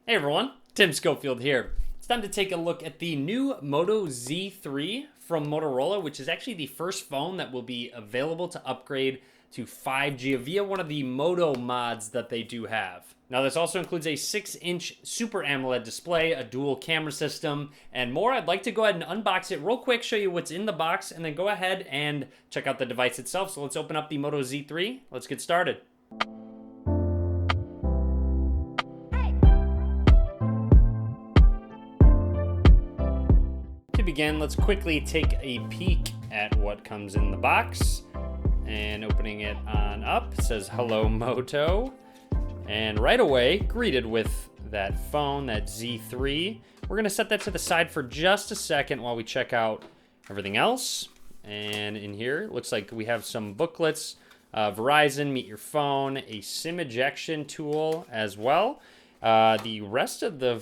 Hey everyone, Tim Schofield here. It's time to take a look at the new Moto Z3 from Motorola, which is actually the first phone that will be available to upgrade to 5G via one of the Moto mods that they do have. Now, this also includes a 6-inch Super AMOLED display, a dual camera system, and more. I'd like to go ahead and unbox it real quick, show you what's in the box, and then go ahead and check out the device itself. So let's open up the Moto Z3. Let's get started. To begin, let's quickly take a peek at what comes in the box. And opening it on up, it says hello Moto. And right away, greeted with that phone, that Z3. We're gonna set that to the side for just a second while we check out everything else. And in here, it looks like we have some booklets, Verizon, Meet Your Phone, a SIM ejection tool as well. The rest of the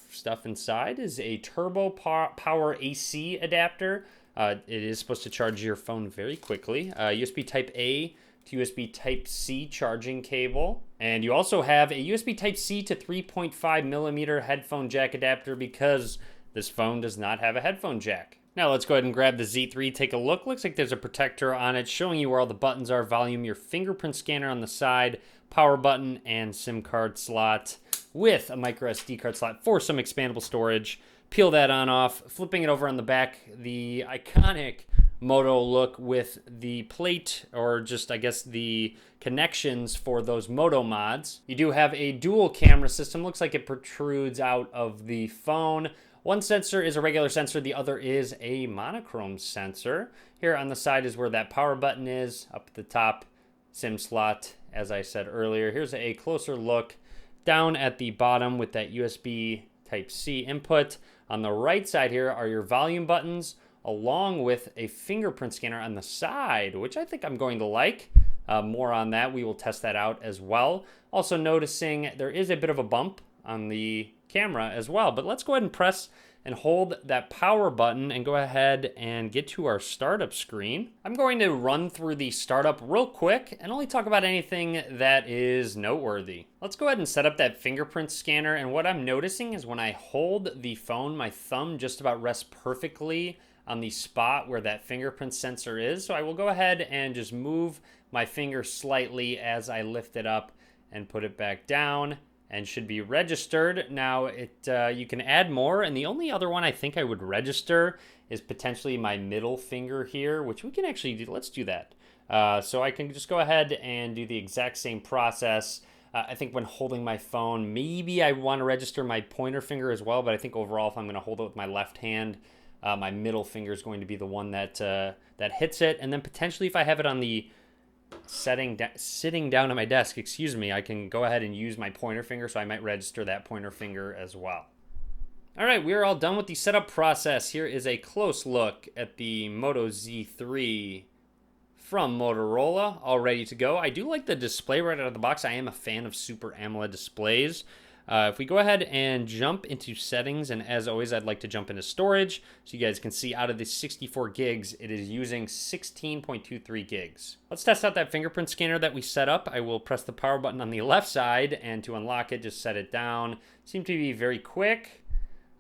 stuff inside is a turbo power AC adapter. It is supposed to charge your phone very quickly. USB Type A to USB Type C charging cable. And you also have a USB Type C to 3.5 millimeter headphone jack adapter because this phone does not have a headphone jack. Now let's go ahead and grab the Z3, take a look. Looks like there's a protector on it showing you where all the buttons are, volume, your fingerprint scanner on the side, power button, and SIM card slot with a micro SD card slot for some expandable storage. Peel that on off, flipping it over on the back, the iconic Moto look with the plate, or just I guess the connections for those Moto mods. You do have a dual camera system, looks like it protrudes out of the phone. One sensor is a regular sensor, the other is a monochrome sensor. Here on the side is where that power button is, up at the top, SIM slot, as I said earlier. Here's a closer look down at the bottom with that USB Type-C input. On the right side here are your volume buttons, along with a fingerprint scanner on the side, which I think I'm going to like. More on that, we will test that out as well. Also noticing there is a bit of a bump on the camera as well, but let's go ahead and press and hold that power button and go ahead and get to our startup screen. I'm going to run through the startup real quick and only talk about anything that is noteworthy. Let's go ahead and set up that fingerprint scanner, and what I'm noticing is when I hold the phone, my thumb just about rests perfectly on the spot where that fingerprint sensor is. So I will go ahead and just move my finger slightly as I lift it up and put it back down, and should be registered. Now, you can add more, and the only other one I think I would register is potentially my middle finger here, which we can actually do. Let's do that. So I can just go ahead and do the exact same process. I think when holding my phone, maybe I want to register my pointer finger as well, but I think overall, if I'm going to hold it with my left hand, my middle finger is going to be the one that hits it. And then potentially if I have it on the sitting down at my desk, I can go ahead and use my pointer finger, so I might register that pointer finger as well. All right, we're all done with the setup process. Here is a close look at the Moto Z3 from Motorola, all ready to go. I do like the display right out of the box. I am a fan of Super AMOLED displays. If we go ahead and jump into settings, and as always, I'd like to jump into storage so you guys can see out of the 64 gigs, it is using 16.23 gigs. Let's test out that fingerprint scanner that we set up. I will press the power button on the left side, and to unlock it, just set it down. Seems to be very quick.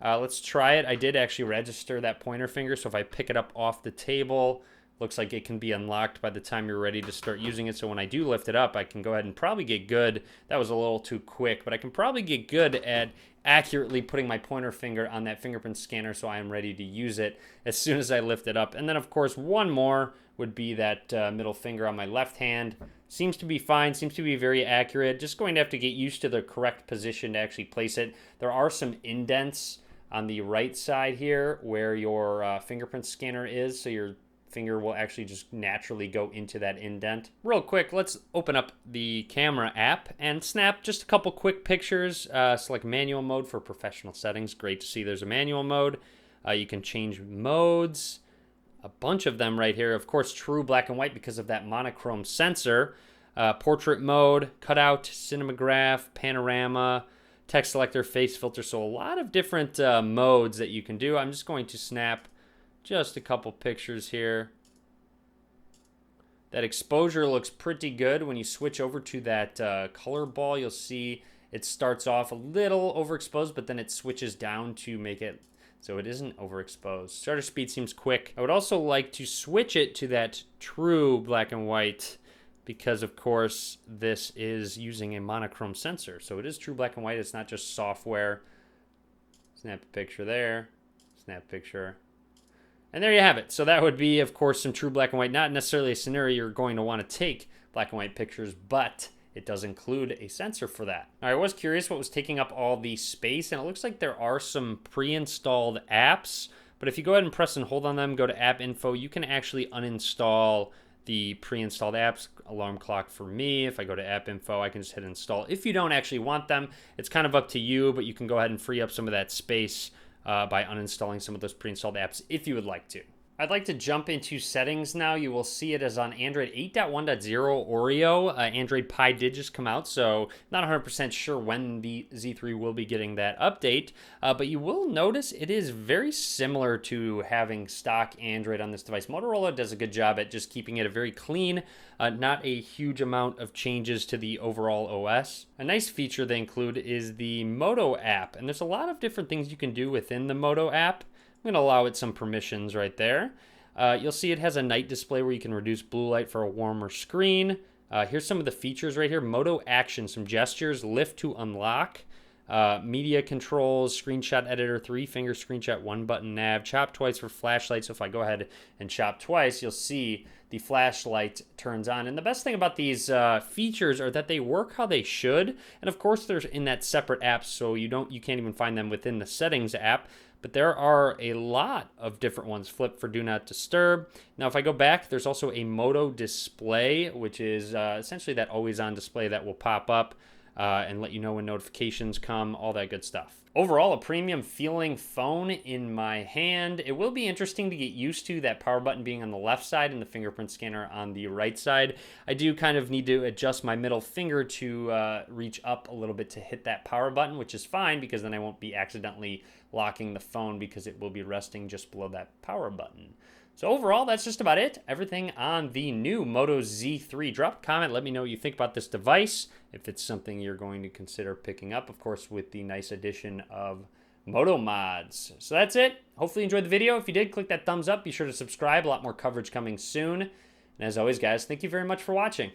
Let's try it. I did actually register that pointer finger, so if I pick it up off the table, looks like it can be unlocked by the time you're ready to start using it. So when I do lift it up, I can go ahead and probably get good. That was a little too quick, but I can probably get good at accurately putting my pointer finger on that fingerprint scanner so I am ready to use it as soon as I lift it up. And then, of course, one more would be that middle finger on my left hand. Seems to be fine, seems to be very accurate. Just going to have to get used to the correct position to actually place it. There are some indents on the right side here where your fingerprint scanner is, so your finger will actually just naturally go into that indent. Real quick, let's open up the camera app and snap just a couple quick pictures. Select manual mode for professional settings. Great to see there's a manual mode. You can change modes, a bunch of them right here. Of course, true black and white because of that monochrome sensor. Portrait mode, cutout, cinematograph, panorama, text selector, face filter. So a lot of different modes that you can do. I'm just going to snap just a couple pictures here. That exposure looks pretty good. When you switch over to that color ball, you'll see it starts off a little overexposed, but then it switches down to make it so it isn't overexposed. Shutter speed seems quick. I would also like to switch it to that true black and white because, of course, this is using a monochrome sensor. So it is true black and white. It's not just software. Snap a picture there. Snap a picture. And there you have it. So that would be, of course, some true black and white. Not necessarily a scenario you're going to want to take black and white pictures, but it does include a sensor for that. Now, I was curious what was taking up all the space, and it looks like there are some pre-installed apps. But if you go ahead and press and hold on them, go to App Info, you can actually uninstall the pre-installed apps. Alarm clock for me. If I go to App Info, I can just hit install. If you don't actually want them, it's kind of up to you, but you can go ahead and free up some of that space by uninstalling some of those pre-installed apps if you would like to. I'd like to jump into settings now. You will see it as on Android 8.1.0 Oreo. Android Pie did just come out, so not 100% sure when the Z3 will be getting that update. But you will notice it is very similar to having stock Android on this device. Motorola does a good job at just keeping it a very clean, not a huge amount of changes to the overall OS. A nice feature they include is the Moto App, and there's a lot of different things you can do within the Moto App. I'm going to allow it some permissions right there. You'll see it has a night display where you can reduce blue light for a warmer screen. Here's some of the features right here. Moto Action, some gestures, lift to unlock, media controls, screenshot editor, 3-finger screenshot, 1-button nav, chop twice for flashlight. So if I go ahead and chop twice, you'll see the flashlight turns on. And the best thing about these features are that they work how they should. And of course, they're in that separate app, so you can't even find them within the settings app. But there are a lot of different ones. Flip for do not disturb. Now, if I go back, there's also a Moto display, which is essentially that always on display that will pop up and let you know when notifications come, all that good stuff. Overall, a premium feeling phone in my hand. It will be interesting to get used to that power button being on the left side and the fingerprint scanner on the right side. I do kind of need to adjust my middle finger to reach up a little bit to hit that power button, which is fine because then I won't be accidentally locking the phone because it will be resting just below that power button. So overall, that's just about it. Everything on the new Moto Z3. Drop a comment. Let me know what you think about this device. If it's something you're going to consider picking up, of course, with the nice addition of Moto mods. So that's it. Hopefully you enjoyed the video. If you did, click that thumbs up. Be sure to subscribe. A lot more coverage coming soon. And as always, guys, thank you very much for watching.